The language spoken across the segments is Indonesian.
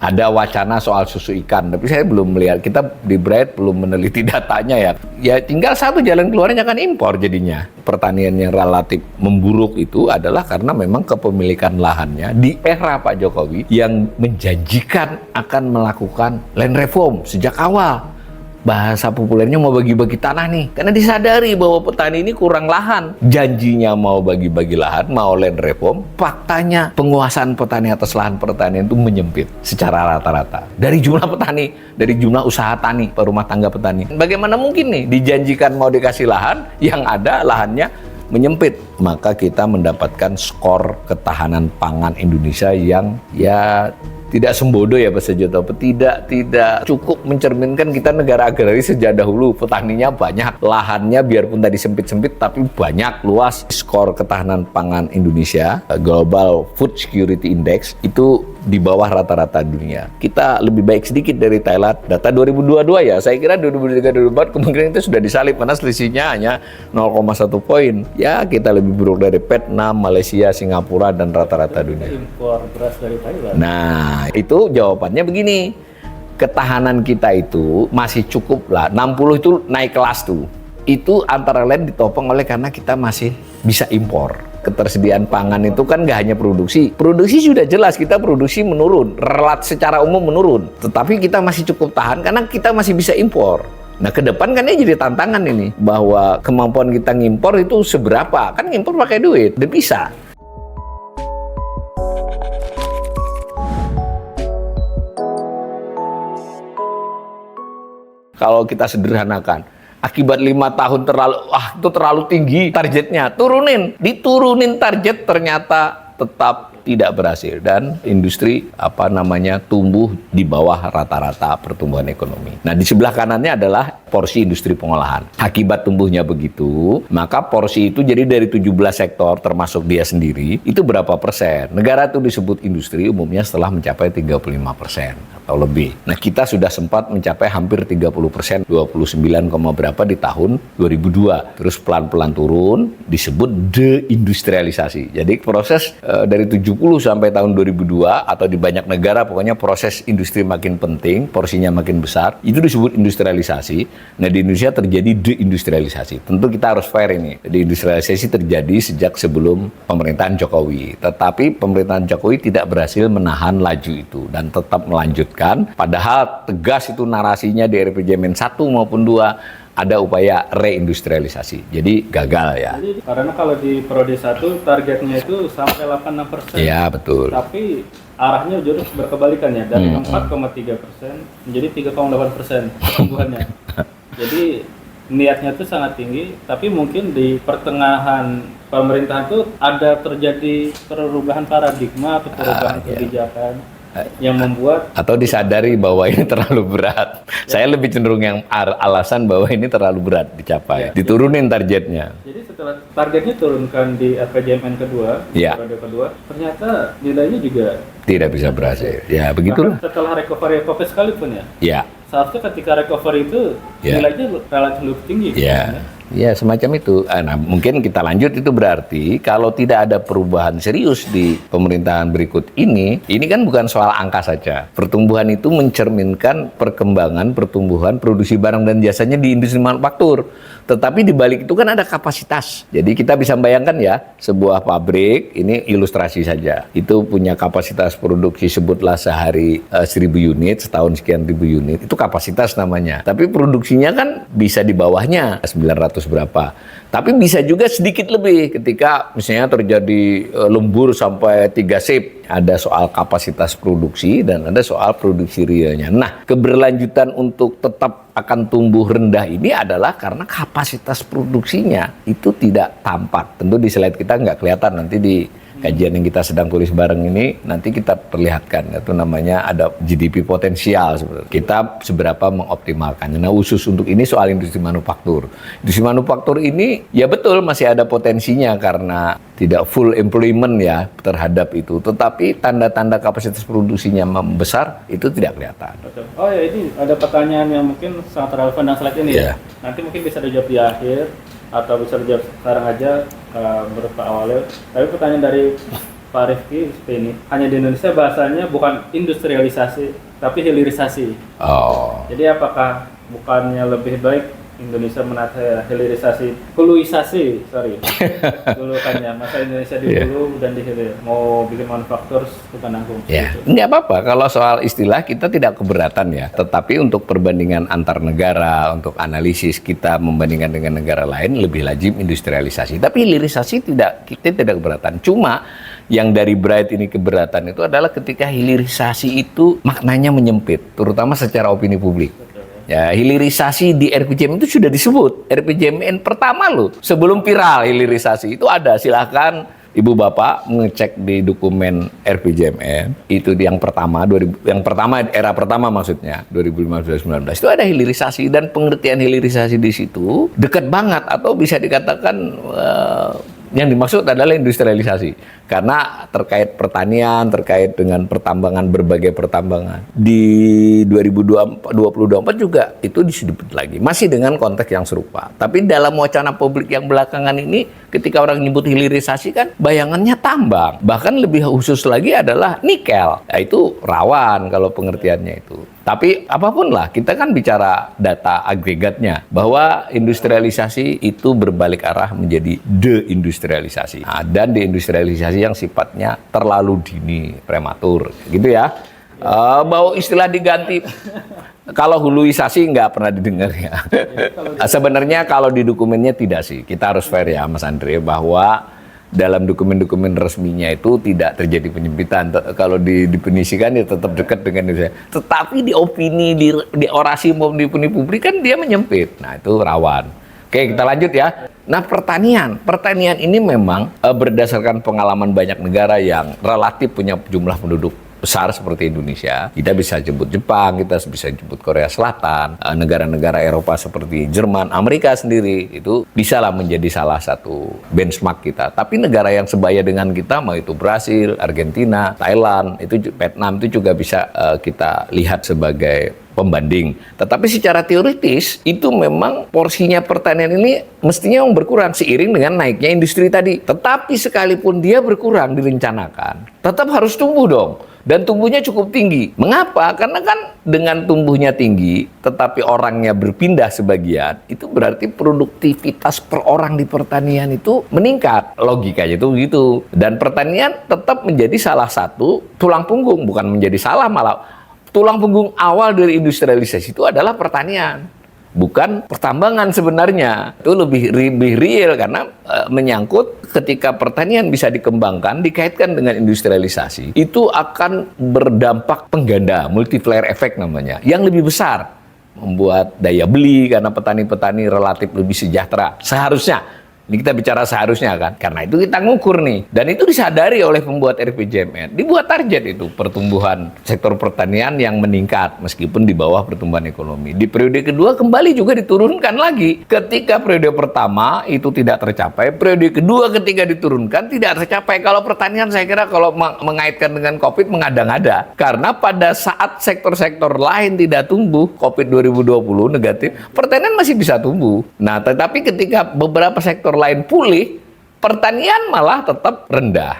Ada wacana soal susu ikan, tapi saya belum melihat. Kita di Bright belum meneliti datanya ya. Ya tinggal satu jalan keluarnya kan impor jadinya. Pertanian yang relatif memburuk itu adalah karena memang kepemilikan lahannya di era Pak Jokowi yang menjanjikan akan melakukan land reform sejak awal. Bahasa populernya mau bagi-bagi tanah nih, karena disadari bahwa petani ini kurang lahan. Janjinya mau bagi-bagi lahan, mau land reform, faktanya penguasaan petani atas lahan pertanian itu menyempit secara rata-rata. Dari jumlah petani, dari jumlah usaha tani, rumah tangga petani. Bagaimana mungkin nih dijanjikan mau dikasih lahan, yang ada lahannya menyempit. Maka kita mendapatkan skor ketahanan pangan Indonesia yang ya tidak sembodo ya Pak Sejoto, tidak cukup mencerminkan kita negara agraris sejak dahulu. Petaninya banyak, lahannya biarpun tadi sempit-sempit tapi banyak, luas. Skor ketahanan pangan Indonesia, Global Food Security Index, itu di bawah rata-rata dunia. Kita lebih baik sedikit dari Thailand. Data 2022 ya, saya kira 2023-2024 kemungkinan itu sudah disalib karena selisihnya hanya 0,1 poin. Ya, kita lebih buruk dari Vietnam, Malaysia, Singapura, dan rata-rata dunia. Impor beras dari Thailand. Nah, itu jawabannya begini. Ketahanan kita itu masih cukup lah. 60 itu naik kelas tuh. Itu antara lain ditopang oleh karena kita masih bisa impor. Ketersediaan pangan itu kan nggak hanya produksi. Produksi sudah jelas, kita produksi menurun. Secara umum menurun. Tetapi kita masih cukup tahan karena kita masih bisa impor. Nah, ke depan kan ini jadi tantangan ini. Bahwa kemampuan kita ngimpor itu seberapa. Kan ngimpor pakai duit, udah bisa. Kalau kita sederhanakan, akibat 5 tahun itu terlalu tinggi targetnya, diturunin target, ternyata tetap tidak berhasil dan industri tumbuh di bawah rata-rata pertumbuhan ekonomi. Nah, di sebelah kanannya adalah porsi industri pengolahan. Akibat tumbuhnya begitu, maka porsi itu jadi dari 17 sektor termasuk dia sendiri, itu berapa persen? Negara itu disebut industri umumnya setelah mencapai 35% atau lebih. Nah, kita sudah sempat mencapai hampir 30%, 29, berapa di tahun 2002. Terus pelan-pelan turun, disebut deindustrialisasi. Jadi proses dari 70 sampai tahun 2002 atau di banyak negara pokoknya proses industri makin penting, porsinya makin besar, itu disebut industrialisasi. Nah, di Indonesia terjadi deindustrialisasi. Tentu kita harus fair ini. Deindustrialisasi terjadi sejak sebelum pemerintahan Jokowi. Tetapi pemerintahan Jokowi tidak berhasil menahan laju itu dan tetap melanjutkan. Padahal tegas itu narasinya di RPJMN 1 maupun 2 ada upaya reindustrialisasi. Jadi gagal ya. Jadi, karena kalau di Prodi 1 targetnya itu sampai 86%. Iya, betul. Tapi arahnya jurus berkebalikan ya, dari 4,3% menjadi 3,8% pertumbuhannya. Jadi niatnya itu sangat tinggi, tapi mungkin di pertengahan pemerintahan itu ada terjadi perubahan paradigma atau perubahan kebijakan yang membuat atau disadari bahwa ini terlalu berat. Saya lebih cenderung yang alasan bahwa ini terlalu berat dicapai. Diturunin targetnya. Jadi setelah targetnya turunkan di RPJMN kedua, periode kedua, ternyata nilainya juga tidak bisa berhasil. Ya, begitulah. Setelah recovery COVID sekalipun ya. Ya. Seharusnya ketika recovery itu nilainya relatif lebih tinggi. Ya. Ya, semacam itu. Nah, mungkin kita lanjut, itu berarti kalau tidak ada perubahan serius di pemerintahan berikut ini kan bukan soal angka saja. Pertumbuhan itu mencerminkan perkembangan pertumbuhan produksi barang dan jasanya di industri manufaktur. Tetapi di balik itu kan ada kapasitas. Jadi kita bisa bayangkan ya, sebuah pabrik, ini ilustrasi saja, itu punya kapasitas produksi sebutlah sehari 1000 unit, setahun sekian ribu unit, itu kapasitas namanya. Tapi produksinya kan bisa di bawahnya 900 berapa. Tapi bisa juga sedikit lebih ketika misalnya terjadi lembur sampai 3 shift. Ada soal kapasitas produksi dan ada soal produksi realnya. Nah, keberlanjutan untuk tetap akan tumbuh rendah ini adalah karena kapasitas produksinya itu tidak tampak. Tentu di slide kita nggak kelihatan, nanti di kajian yang kita sedang tulis bareng ini nanti kita perlihatkan, itu namanya ada GDP potensial sebenarnya. Kita seberapa mengoptimalkannya. Nah, khusus untuk ini soal industri manufaktur. Industri manufaktur ini ya betul masih ada potensinya karena tidak full employment ya terhadap itu. Tetapi tanda-tanda kapasitas produksinya membesar itu tidak kelihatan. Oh ya, ini ada pertanyaan yang mungkin sangat relevan dengan slide ini ya. Nanti mungkin bisa dijawab di akhir atau bisa dijawab sekarang aja menurut Pak Awalil. Tapi pertanyaan dari Pak Rifki ini hanya di Indonesia bahasanya bukan industrialisasi tapi hilirisasi. Oh. Jadi apakah bukannya lebih baik Indonesia menata hilirisasi, huluisasi, dulukannya masa Indonesia di hulu dan di hilir. Mau bikin manufaktur bukan nanggung. Ya, nggak apa-apa kalau soal istilah kita tidak keberatan ya. Tetapi untuk perbandingan antar negara, untuk analisis kita membandingkan dengan negara lain lebih lazim industrialisasi. Tapi hilirisasi kita tidak keberatan. Cuma yang dari Bright ini keberatan itu adalah ketika hilirisasi itu maknanya menyempit, terutama secara opini publik. Ya, hilirisasi di RPJMN itu sudah disebut. RPJMN pertama loh, sebelum viral hilirisasi itu ada. Silahkan Ibu Bapak mengecek di dokumen RPJMN. Itu yang pertama, era pertama maksudnya, 2015-2019. Itu ada hilirisasi dan pengertian hilirisasi di situ dekat banget atau bisa dikatakan yang dimaksud adalah industrialisasi. Karena terkait pertanian, terkait dengan pertambangan, berbagai pertambangan. Di 2024 juga itu disebut lagi. Masih dengan konteks yang serupa. Tapi dalam wacana publik yang belakangan ini, ketika orang nyebut hilirisasi kan bayangannya tambang. Bahkan lebih khusus lagi adalah nikel. Nah, itu rawan kalau pengertiannya itu. Tapi apapun lah, kita kan bicara data agregatnya. Bahwa industrialisasi itu berbalik arah menjadi deindustrialisasi. Nah, dan deindustrialisasi yang sifatnya terlalu dini, prematur. Gitu ya. Bahwa istilah diganti, kalau huluisasi nggak pernah didengar ya. Sebenarnya kalau di dokumennya tidak sih. Kita harus fair ya Mas Andre, bahwa dalam dokumen-dokumen resminya itu tidak terjadi penyempitan. Kalau didefinisikan ya tetap dekat dengan Indonesia. Tetapi di opini, di orasi maupun di opini publik kan dia menyempit. Nah itu rawan. Oke, kita lanjut ya. Nah, pertanian ini memang berdasarkan pengalaman banyak negara yang relatif punya jumlah penduduk besar seperti Indonesia. Kita bisa jemput Jepang, kita bisa jemput Korea Selatan, negara-negara Eropa seperti Jerman, Amerika sendiri, itu bisalah menjadi salah satu benchmark kita. Tapi negara yang sebaya dengan kita, mau itu Brasil, Argentina, Thailand, itu Vietnam, itu juga bisa kita lihat sebagai pembanding. Tetapi secara teoritis itu memang porsinya pertanian ini mestinya berkurang seiring dengan naiknya industri tadi. Tetapi sekalipun dia berkurang direncanakan, tetap harus tumbuh dong. Dan tumbuhnya cukup tinggi. Mengapa? Karena kan dengan tumbuhnya tinggi, tetapi orangnya berpindah sebagian, itu berarti produktivitas per orang di pertanian itu meningkat. Logikanya itu begitu. Dan pertanian tetap menjadi salah satu tulang punggung, bukan menjadi salah malah. Tulang punggung awal dari industrialisasi itu adalah pertanian, bukan pertambangan sebenarnya. Itu lebih real karena menyangkut ketika pertanian bisa dikembangkan, dikaitkan dengan industrialisasi, itu akan berdampak pengganda, multiplier effect namanya, yang lebih besar. Membuat daya beli karena petani-petani relatif lebih sejahtera. Seharusnya. Ini kita bicara seharusnya kan, karena itu kita ngukur nih. Dan itu disadari oleh pembuat RPJMN. Dibuat target itu pertumbuhan sektor pertanian yang meningkat meskipun di bawah pertumbuhan ekonomi. Di periode kedua kembali juga diturunkan lagi. Ketika periode pertama itu tidak tercapai, periode kedua ketika diturunkan tidak tercapai. Kalau pertanian saya kira kalau mengaitkan dengan COVID mengada-ngada. Karena pada saat sektor-sektor lain tidak tumbuh, COVID 2020 negatif, pertanian masih bisa tumbuh. Nah, tetapi ketika beberapa sektor lain pulih, pertanian malah tetap rendah.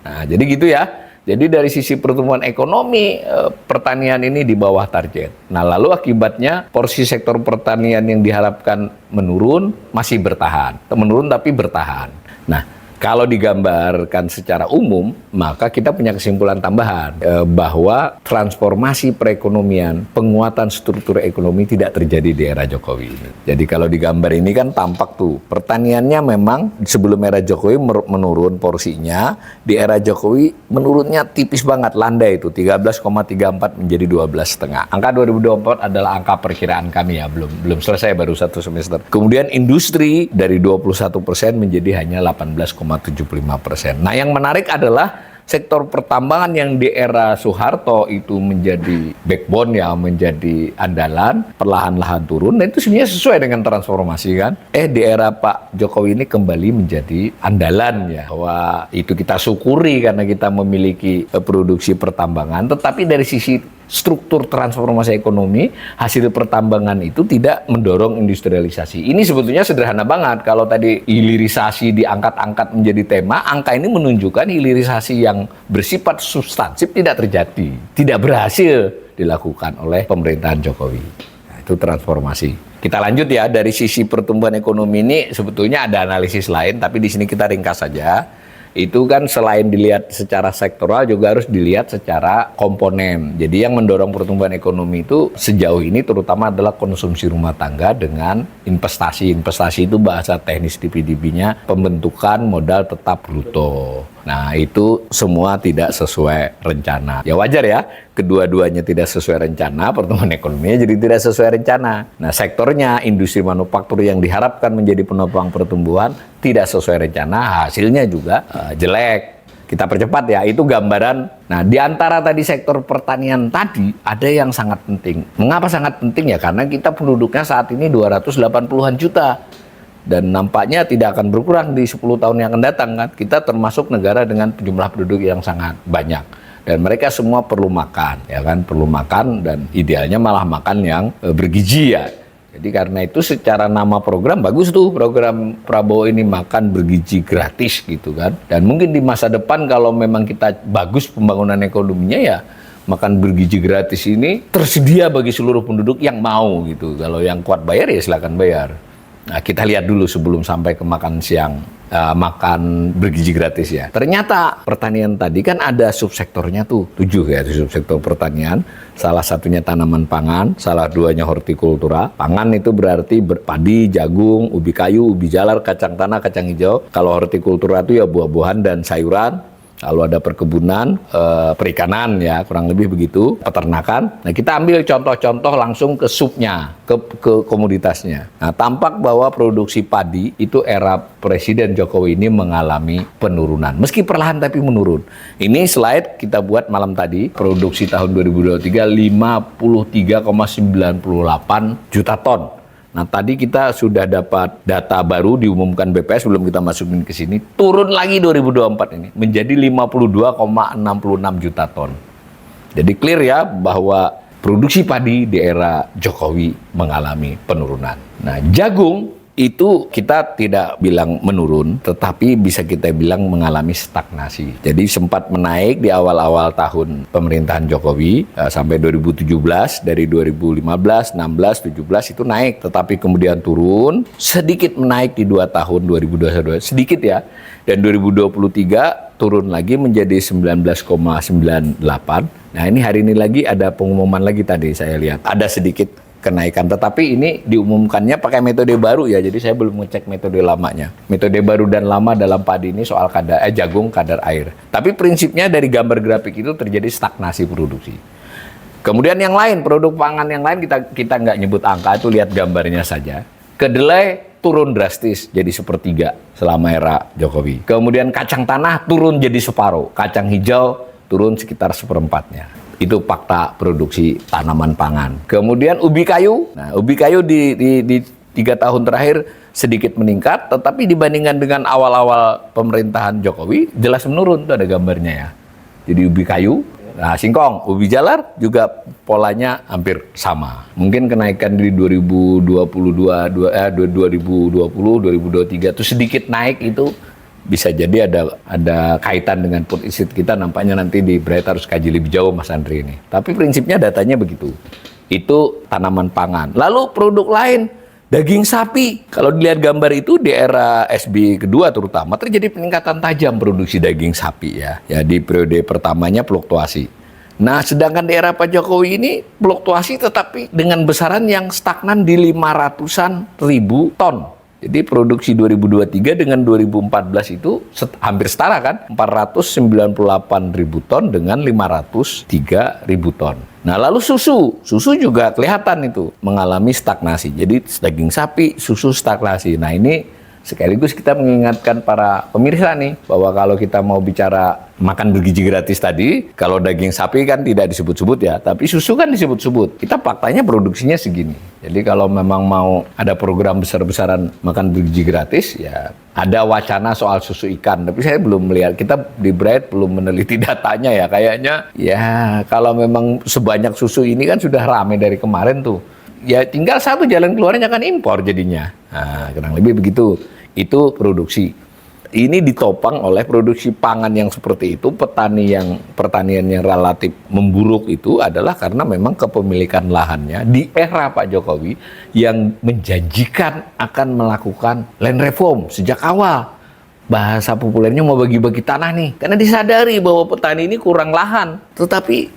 Nah, jadi gitu ya. Jadi dari sisi pertumbuhan ekonomi, pertanian ini di bawah target. Nah, lalu akibatnya porsi sektor pertanian yang diharapkan menurun, masih bertahan. Menurun tapi bertahan. Nah, kalau digambarkan secara umum, maka kita punya kesimpulan tambahan bahwa transformasi perekonomian, penguatan struktur ekonomi tidak terjadi di era Jokowi ini. Jadi kalau digambar ini kan tampak tuh, pertaniannya memang sebelum era Jokowi menurun porsinya, di era Jokowi menurunnya tipis banget, landai itu 13,34 menjadi 12,5. Angka 2024 adalah angka perkiraan kami ya, belum selesai, baru satu semester. Kemudian industri dari 21% menjadi hanya 18,75%. Nah, yang menarik adalah sektor pertambangan yang di era Soeharto itu menjadi backbone ya, menjadi andalan, perlahan-lahan turun. Dan itu sebenarnya sesuai dengan transformasi kan. Di era Pak Jokowi ini kembali menjadi andalan ya. Bahwa itu kita syukuri karena kita memiliki produksi pertambangan. Tetapi dari sisi struktur transformasi ekonomi, hasil pertambangan itu tidak mendorong industrialisasi. Ini sebetulnya sederhana banget. Kalau tadi hilirisasi diangkat-angkat menjadi tema, angka ini menunjukkan hilirisasi yang bersifat substansif tidak terjadi, tidak berhasil dilakukan oleh pemerintahan Jokowi. Nah, itu transformasi. Kita lanjut ya, dari sisi pertumbuhan ekonomi ini sebetulnya ada analisis lain, tapi di sini kita ringkas saja. Itu kan selain dilihat secara sektoral juga harus dilihat secara komponen. Jadi yang mendorong pertumbuhan ekonomi itu sejauh ini terutama adalah konsumsi rumah tangga dengan investasi. Investasi itu bahasa teknis di PDB-nya pembentukan modal tetap bruto. Nah itu semua tidak sesuai rencana. Ya wajar ya, kedua-duanya tidak sesuai rencana, pertumbuhan ekonominya jadi tidak sesuai rencana. Nah sektornya industri manufaktur yang diharapkan menjadi penopang pertumbuhan tidak sesuai rencana, hasilnya juga jelek. Kita percepat ya, itu gambaran. Nah di antara tadi sektor pertanian tadi ada yang sangat penting. Mengapa sangat penting ya? Karena kita penduduknya saat ini 280-an juta. Dan nampaknya tidak akan berkurang di 10 tahun yang akan datang kan. Kita termasuk negara dengan jumlah penduduk yang sangat banyak. Dan mereka semua perlu makan, ya kan, perlu makan dan idealnya malah makan yang bergizi ya. Jadi karena itu secara nama program bagus tuh program Prabowo ini makan bergizi gratis gitu kan. Dan mungkin di masa depan kalau memang kita bagus pembangunan ekonominya ya makan bergizi gratis ini tersedia bagi seluruh penduduk yang mau gitu. Kalau yang kuat bayar ya silakan bayar. Nah, kita lihat dulu sebelum sampai ke makan siang, makan bergizi gratis ya. Ternyata pertanian tadi kan ada subsektornya tuh, 7 ya subsektor pertanian. Salah satunya tanaman pangan, salah duanya hortikultura. Pangan itu berarti padi, jagung, ubi kayu, ubi jalar, kacang tanah, kacang hijau. Kalau hortikultura itu ya buah-buahan dan sayuran. Lalu ada perkebunan, perikanan ya kurang lebih begitu, peternakan. Nah kita ambil contoh-contoh langsung ke subnya, ke komoditasnya. Nah tampak bahwa produksi padi itu era Presiden Jokowi ini mengalami penurunan. Meski perlahan tapi menurun. Ini slide kita buat malam tadi, produksi tahun 2023 53,98 juta ton. Nah tadi kita sudah dapat data baru diumumkan BPS sebelum kita masukin ke sini, turun lagi 2024 ini menjadi 52,66 juta ton. Jadi clear ya bahwa produksi padi di era Jokowi mengalami penurunan. Nah jagung itu kita tidak bilang menurun, tetapi bisa kita bilang mengalami stagnasi. Jadi sempat menaik di awal-awal tahun pemerintahan Jokowi sampai 2017, dari 2015, 16, 17 itu naik, tetapi kemudian turun, sedikit menaik di 2 tahun 2022, sedikit ya. Dan 2023 turun lagi menjadi 19,98. Nah ini hari ini lagi ada pengumuman lagi tadi saya lihat, ada sedikit kenaikan, tetapi ini diumumkannya pakai metode baru ya, jadi saya belum ngecek metode lamanya. Metode baru dan lama dalam padi ini soal jagung kadar air. Tapi prinsipnya dari gambar grafik itu terjadi stagnasi produksi. Kemudian yang lain, produk pangan yang lain kita nggak nyebut angka, itu lihat gambarnya saja. Kedelai turun drastis jadi sepertiga selama era Jokowi. Kemudian kacang tanah turun jadi separuh, kacang hijau turun sekitar seperempatnya. Itu fakta produksi tanaman pangan. Kemudian ubi kayu. Nah, ubi kayu di 3 tahun terakhir sedikit meningkat, tetapi dibandingkan dengan awal-awal pemerintahan Jokowi jelas menurun. Itu ada gambarnya ya. Jadi ubi kayu, nah singkong, ubi jalar juga polanya hampir sama. Mungkin kenaikan di 2020, 2023 itu sedikit naik itu. Bisa jadi ada kaitan dengan food estate kita, nampaknya nanti di Bright harus kaji lebih jauh Mas Andri ini. Tapi prinsipnya datanya begitu. Itu tanaman pangan. Lalu produk lain, daging sapi. Kalau dilihat gambar itu di era SBY kedua terutama terjadi peningkatan tajam produksi daging sapi ya. Ya di periode pertamanya fluktuasi. Nah sedangkan di era Pak Jokowi ini fluktuasi tetapi dengan besaran yang stagnan di 500-an ribu ton. Jadi produksi 2023 dengan 2014 itu hampir setara kan, 498 ribu ton dengan 503 ribu ton. Nah lalu susu juga kelihatan itu mengalami stagnasi. Jadi daging sapi, susu stagnasi. Nah ini sekaligus kita mengingatkan para pemirsa nih, bahwa kalau kita mau bicara makan bergizi gratis tadi, kalau daging sapi kan tidak disebut-sebut ya, tapi susu kan disebut-sebut. Kita faktanya produksinya segini. Jadi kalau memang mau ada program besar-besaran makan biji gratis, ya ada wacana soal susu ikan. Tapi saya belum melihat, kita di Bright belum meneliti datanya ya. Kayaknya ya kalau memang sebanyak susu ini kan sudah rame dari kemarin tuh. Ya tinggal satu jalan keluarnya kan impor jadinya. Nah, kurang lebih begitu. Itu produksi. Ini ditopang oleh produksi pangan yang seperti itu, pertanian yang relatif memburuk itu adalah karena memang kepemilikan lahannya di era Pak Jokowi yang menjanjikan akan melakukan land reform sejak awal. Bahasa populernya mau bagi-bagi tanah nih, karena disadari bahwa petani ini kurang lahan. Tetapi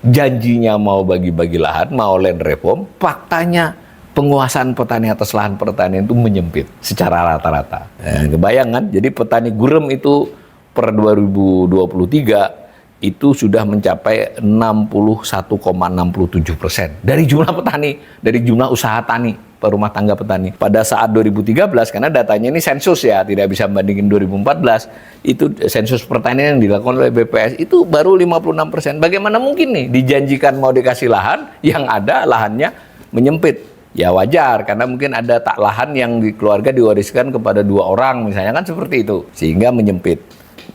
janjinya mau bagi-bagi lahan, mau land reform, faktanya penguasaan petani atas lahan pertanian itu menyempit secara rata-rata. Kebayang kan? Jadi petani gurem itu per 2023 itu sudah mencapai 61,67% dari jumlah petani, dari jumlah usaha tani, rumah tangga petani. Pada saat 2013, karena datanya ini sensus ya, tidak bisa membandingin 2014, itu sensus pertanian yang dilakukan oleh BPS itu baru 56%. Bagaimana mungkin nih dijanjikan mau dikasih lahan, yang ada lahannya menyempit. Ya wajar, karena mungkin ada tak lahan yang di keluarga diwariskan kepada 2 orang, misalnya kan seperti itu. Sehingga menyempit.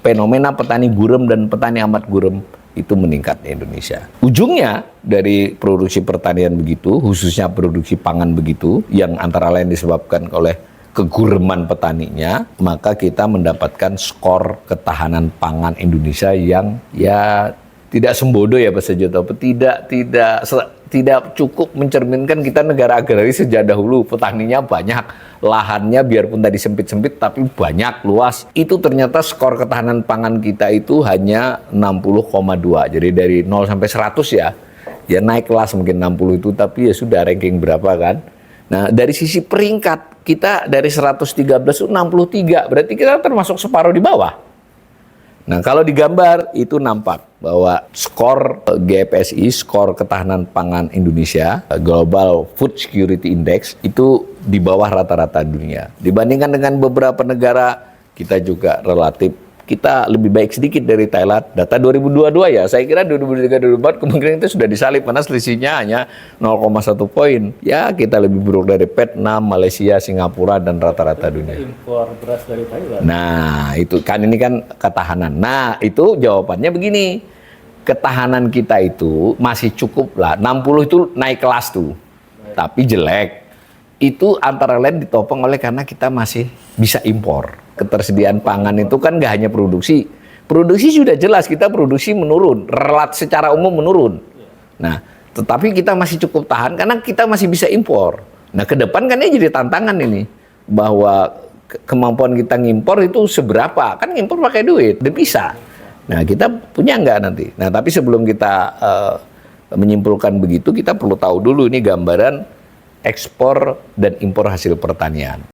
Fenomena petani gurem dan petani amat gurem itu meningkat di Indonesia. Ujungnya dari produksi pertanian begitu, khususnya produksi pangan begitu, yang antara lain disebabkan oleh kegureman petaninya, maka kita mendapatkan skor ketahanan pangan Indonesia yang ya tidak sembodo ya bahasa Jawa, tidak cukup mencerminkan kita negara agraris sejak dahulu. Petaninya banyak, lahannya biarpun tadi sempit-sempit tapi banyak, luas. Itu ternyata skor ketahanan pangan kita itu hanya 60,2. Jadi dari 0 sampai 100 ya naik kelas mungkin 60 itu, tapi ya sudah ranking berapa kan. Nah dari sisi peringkat kita dari 113 itu 63, berarti kita termasuk separuh di bawah. Nah, kalau digambar itu nampak bahwa skor GFSI, skor ketahanan pangan Indonesia, Global Food Security Index, itu di bawah rata-rata dunia. Dibandingkan dengan beberapa negara, kita juga relatif, kita lebih baik sedikit dari Thailand. Data 2022 ya, saya kira 2023-2024 kemungkinan itu sudah disalip, karena selisihnya hanya 0,1 poin. Ya, kita lebih buruk dari Vietnam, Malaysia, Singapura, dan rata-rata dunia. Impor beras dari Thailand. Nah, itu kan ini kan ketahanan. Nah, itu jawabannya begini. Ketahanan kita itu masih cukup lah. 60 itu naik kelas tuh. Tapi jelek. Itu antara lain ditopang oleh karena kita masih bisa impor. Ketersediaan pangan itu kan nggak hanya produksi. Produksi sudah jelas kita produksi menurun. Secara umum menurun. Nah, tetapi kita masih cukup tahan karena kita masih bisa impor. Nah, ke depan kan ini jadi tantangan ini. Bahwa kemampuan kita ngimpor itu seberapa, kan ngimpor pakai duit, udah bisa. Nah kita punya nggak nanti? Nah tapi sebelum kita menyimpulkan begitu, kita perlu tahu dulu ini gambaran ekspor dan impor hasil pertanian.